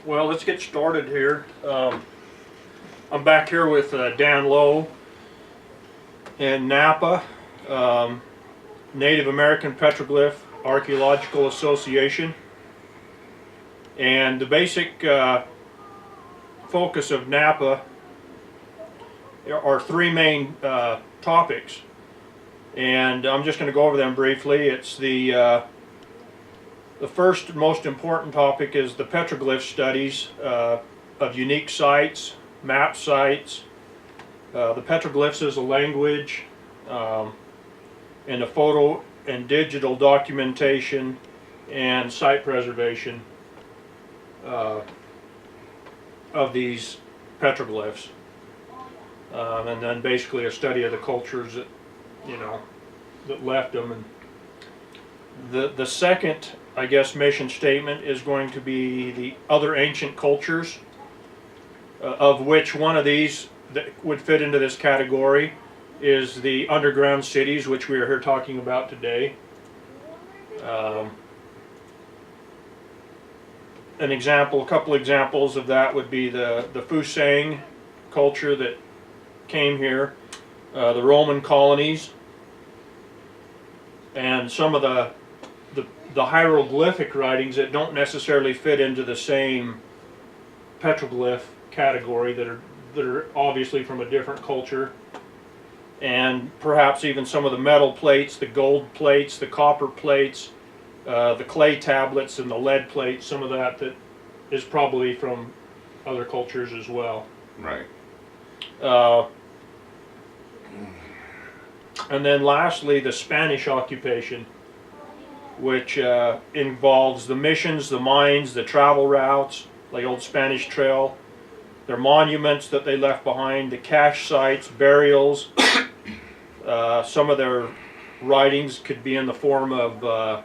Well, let's get started here. I'm back here with Dan Lowe in Napa, Native American Petroglyph Archaeological Association. And the basic focus of Napa are three main topics. And I'm just going to go over them briefly. It's the first most important topic is the petroglyph studies of unique sites, map sites, the petroglyphs as a language, and the photo and digital documentation and site preservation of these petroglyphs. And then basically a study of the cultures that, that left them. And the second, I guess, mission statement is going to be the other ancient cultures, of which one of these that would fit into this category is the underground cities, which we are here talking about today. A couple examples of that would be the Fusang culture that came here, the Roman colonies, and some of the hieroglyphic writings that don't necessarily fit into the same petroglyph category, that are obviously from a different culture, and perhaps even some of the metal plates, the gold plates, the copper plates, the clay tablets, and the lead plates. Some of that is probably from other cultures as well. Right. And then lastly, the Spanish occupation, which involves the missions, the mines, the travel routes, like Old Spanish Trail, their monuments that they left behind, the cache sites, burials. Some of their writings could be in the form of a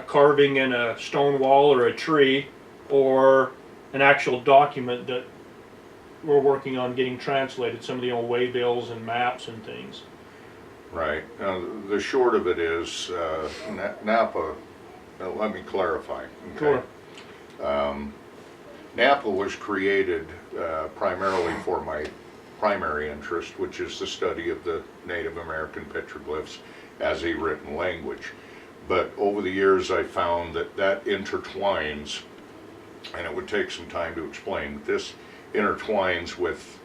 carving in a stone wall or a tree, or an actual document that we're working on getting translated, some of the old waybills and maps and things. Right. Now, the short of it is, Napa, let me clarify. Okay? Sure. Napa was created primarily for my primary interest, which is the study of the Native American petroglyphs as a written language. But over the years I found that intertwines, and it would take some time to explain, this intertwines with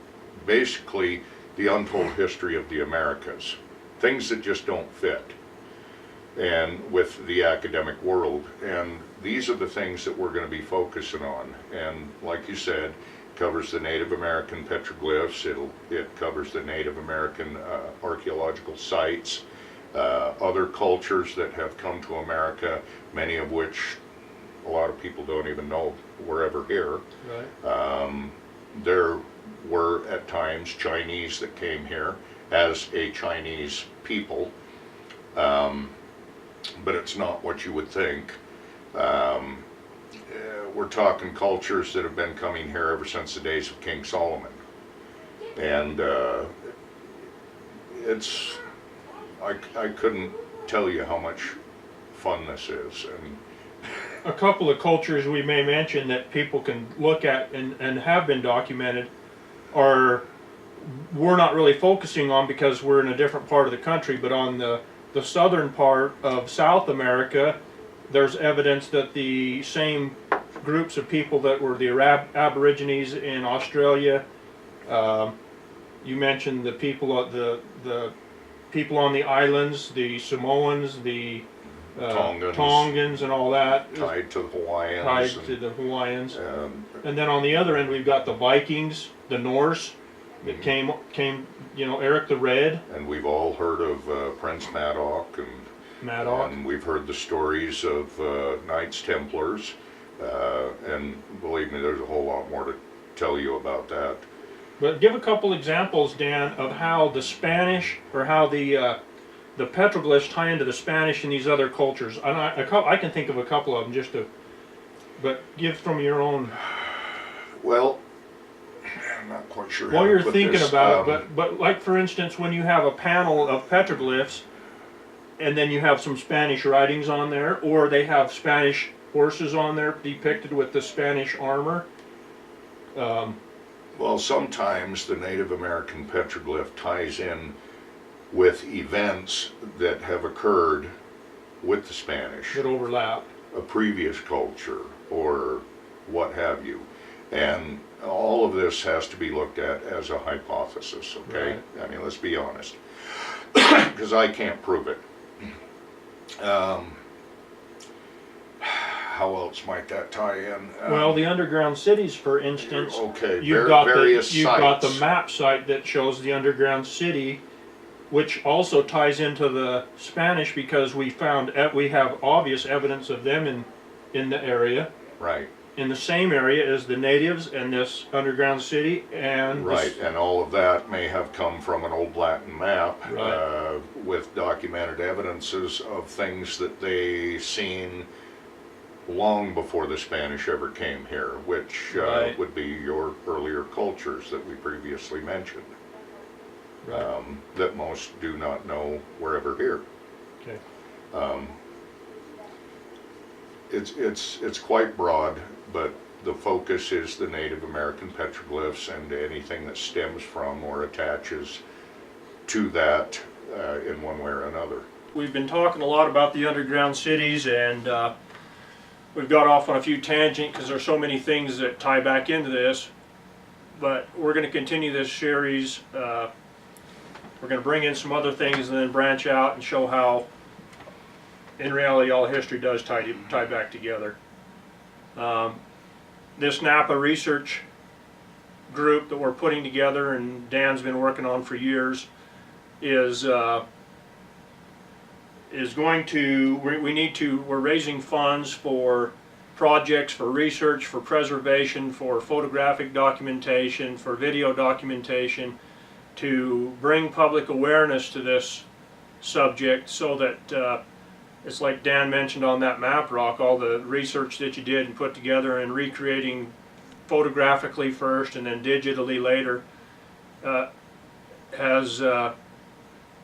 basically the untold history of the Americas. Things that just don't fit, and with the academic world. And these are the things that we're going to be focusing on. And like you said, covers the Native American petroglyphs, it covers the Native American archaeological sites, other cultures that have come to America, many of which a lot of people don't even know were ever here. Right. There were at times Chinese that came here as a Chinese people, but it's not what you would think. We're talking cultures that have been coming here ever since the days of King Solomon, and I couldn't tell you how much fun this is. And a couple of cultures we may mention that people can look at and have been documented are, we're not really focusing on because we're in a different part of the country, but on the southern part of South America, there's evidence that the same groups of people that were the Aborigines in Australia, you mentioned the people on the islands, the Samoans, the Tongans and all that, tied to the Hawaiians. And then on the other end we've got the Vikings, the Norse, that came, Eric the Red. And we've all heard of Prince Madoc, and we've heard the stories of Knights Templars, and believe me, there's a whole lot more to tell you about that. But give a couple examples, Dan, of how the Spanish, or how the petroglyphs tie into the Spanish and these other cultures. And I can think of a couple of them but give from your own. Well, I'm not quite sure. While you're thinking about it, but like for instance, when you have a panel of petroglyphs, and then you have some Spanish writings on there, or they have Spanish horses on there depicted with the Spanish armor. Well, sometimes the Native American petroglyph ties in with events that have occurred with the Spanish, That overlap. a previous culture, or what have you. And all of this has to be looked at as a hypothesis, okay? Right. I mean, let's be honest, because I can't prove it. How else might that tie in? Well, the underground cities, for instance, Okay, you've got various you've got the sites. map site that shows the underground city, which also ties into the Spanish because we have obvious evidence of them in the area, Right, in the same area as the natives and this underground city, and right, and all of that may have come from an old Latin map Right. with documented evidences of things that they seen long before the Spanish ever came here, which Right. would be your earlier cultures that we previously mentioned, that most do not know were ever here. Okay. It's quite broad, but the focus is the Native American petroglyphs and anything that stems from or attaches to that in one way or another. We've been talking a lot about the underground cities, and we've got off on a few tangents because there's so many things that tie back into this. But we're going to continue this series. We're going to bring in some other things and then branch out and show how, in reality, all history does tie back together. This Napa research group that we're putting together, and Dan's been working on for years, is going to, we're raising funds for projects, for research, for preservation, for photographic documentation, for video documentation, to bring public awareness to this subject so that it's like Dan mentioned on that map rock, all the research that you did and put together and recreating photographically first and then digitally later has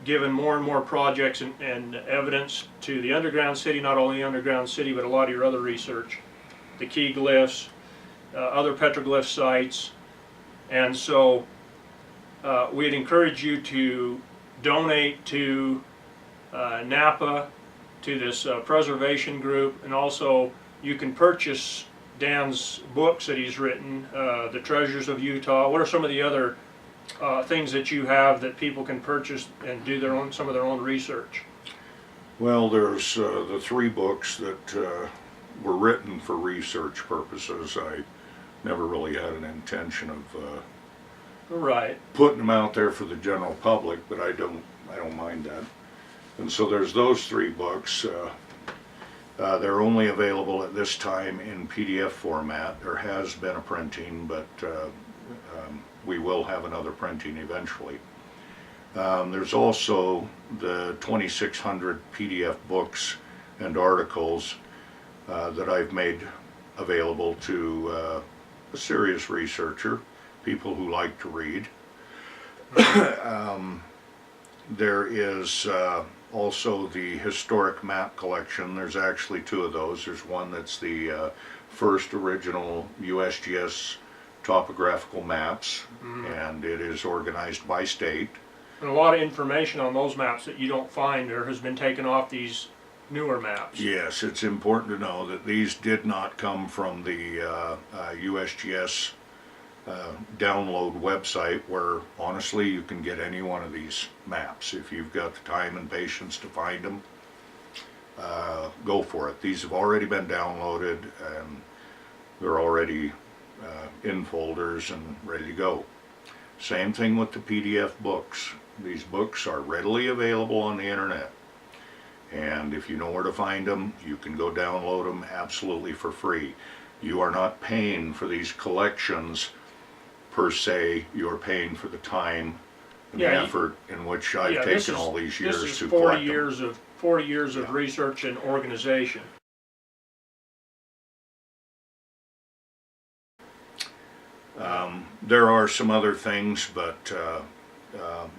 given more and more projects and evidence to the underground city, not only underground city, but a lot of your other research, the key glyphs, other petroglyph sites. And so we'd encourage you to donate to Napa, to this preservation group, and also you can purchase Dan's books that he's written, The Treasures of Utah. What are some of the other things that you have that people can purchase and do some of their own research? Well, there's the 3 books that were written for research purposes. I never really had an intention of Right. putting them out there for the general public, but I don't mind that. And so there's those 3 books. They're only available at this time in PDF format. There has been a printing, but we will have another printing eventually. There's also the 2,600 PDF books and articles that I've made available to a serious researcher, people who like to read. There is also the historic map collection. There's actually 2 of those. There's one that's the first original USGS topographical maps, and it is organized by state. And a lot of information on those maps that you don't find or has been taken off these newer maps. Yes, it's important to know that these did not come from the USGS download website, where honestly you can get any one of these maps if you've got the time and patience to find them. Go for it. These have already been downloaded and they're already in folders and ready to go. Same thing with the PDF books. These books are readily available on the internet, and if you know where to find them, you can go download them absolutely for free. You are not paying for these collections per se. You're paying for the time and the effort in which I've taken all these years to collect them. 40 years of research and organization. There are some other things, but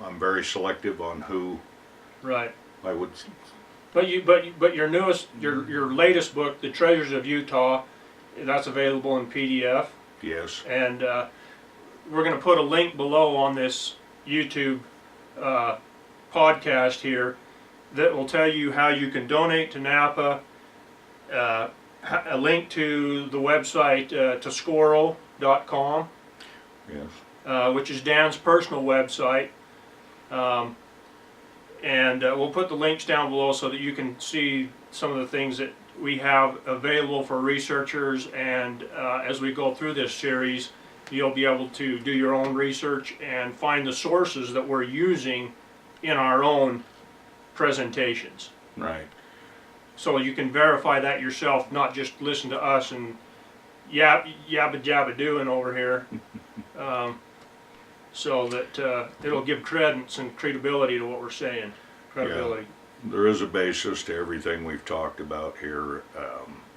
I'm very selective on who Right. I would But your newest, your latest book, The Treasures of Utah, that's available in PDF. Yes. And we're going to put a link below on this YouTube podcast here that will tell you how you can donate to Napa. A link to the website Toscoro.com, Yes. which is Dan's personal website. And we'll put the links down below so that you can see some of the things that we have available for researchers, and as we go through this series, you'll be able to do your own research and find the sources that we're using in our own presentations. Right. So you can verify that yourself, not just listen to us and yabba jabba doing over here. So that it'll give credence and credibility to what we're saying. Credibility. Yeah. There is a basis to everything we've talked about here.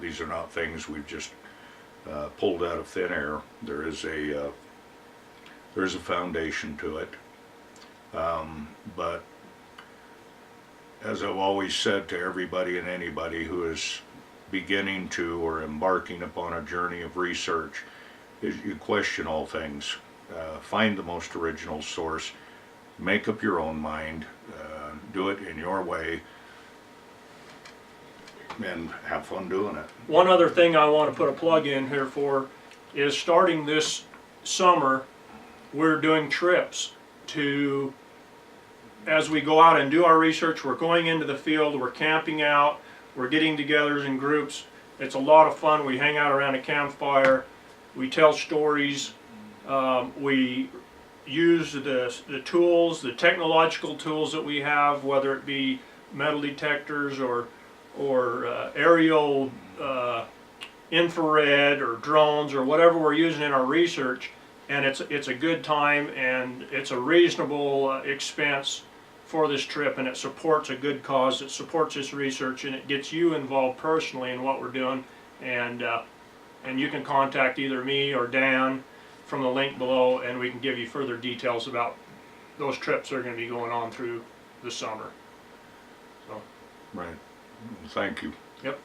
These are not things we've just pulled out of thin air. There is a foundation to it. But as I've always said to everybody and anybody who is beginning to or embarking upon a journey of research, is you question all things. Find the most original source. Make up your own mind. Do it in your way. And have fun doing it. One other thing I want to put a plug in here for is starting this summer, we're doing trips to, as we go out and do our research, we're going into the field, we're camping out, we're getting together in groups. It's a lot of fun. We hang out around a campfire, we tell stories, we use the tools, the technological tools that we have, whether it be metal detectors or aerial infrared or drones or whatever we're using in our research, and it's a good time and it's a reasonable expense for this trip, and it supports a good cause. It supports this research and it gets you involved personally in what we're doing, and you can contact either me or Dan from the link below, and we can give you further details about those trips that are going to be going on through the summer. So. Right. Thank you. Yep.